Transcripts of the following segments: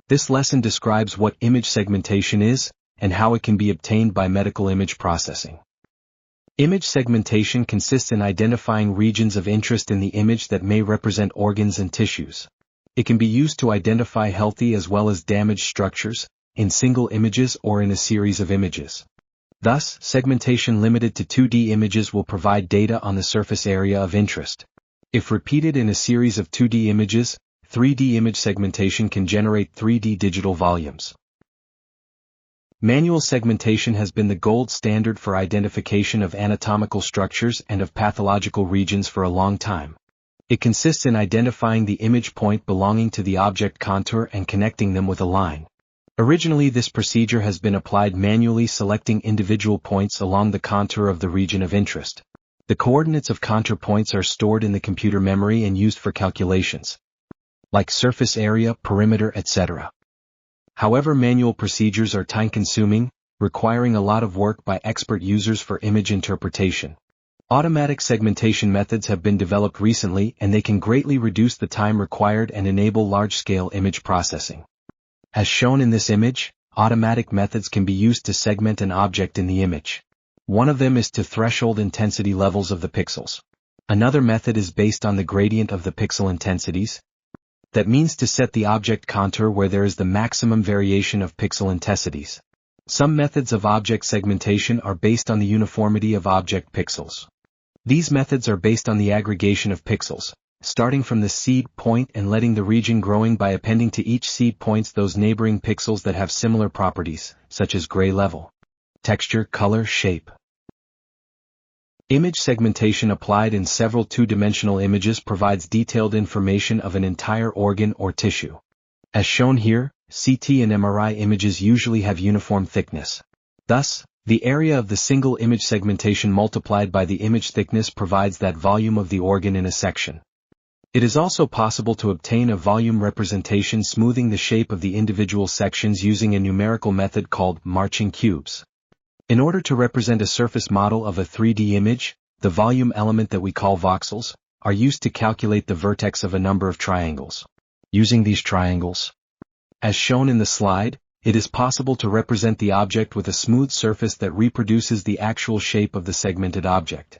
This lesson describes what image segmentation is, and how it can be obtained by medical image processing. Image segmentation consists in identifying regions of interest in the image that may represent organs and tissues. It can be used to identify healthy as well as damaged structures, in single images or in a series of images. Thus, segmentation limited to 2D images will provide data on the surface area of interest. If repeated in a series of 2D images, 3D image segmentation can generate 3D digital volumes. Manual segmentation has been the gold standard for identification of anatomical structures and of pathological regions for a long time. It consists in identifying the image point belonging to the object contour and connecting them with a line. Originally, this procedure has been applied manually, selecting individual points along the contour of the region of interest. The coordinates of contour points are stored in the computer memory and used for calculations, like surface area, perimeter, etc. However, manual procedures are time-consuming, requiring a lot of work by expert users for image interpretation. Automatic segmentation methods have been developed recently, and they can greatly reduce the time required and enable large-scale image processing. As shown in this image, automatic methods can be used to segment an object in the image. One of them is to threshold intensity levels of the pixels. Another method is based on the gradient of the pixel intensities. That means to set the object contour where there is the maximum variation of pixel intensities. Some methods of object segmentation are based on the uniformity of object pixels. These methods are based on the aggregation of pixels, starting from the seed point and letting the region growing by appending to each seed points those neighboring pixels that have similar properties, such as gray level, texture, color, shape. Image segmentation applied in several two-dimensional images provides detailed information of an entire organ or tissue. As shown here, CT and MRI images usually have uniform thickness. Thus, the area of the single image segmentation multiplied by the image thickness provides that volume of the organ in a section. It is also possible to obtain a volume representation smoothing the shape of the individual sections using a numerical method called marching cubes. In order to represent a surface model of a 3D image, the volume element that we call voxels are used to calculate the vertex of a number of triangles. Using these triangles, as shown in the slide, it is possible to represent the object with a smooth surface that reproduces the actual shape of the segmented object.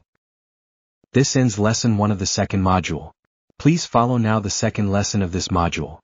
This ends lesson 1 of the second module. Please follow now the second lesson of this module.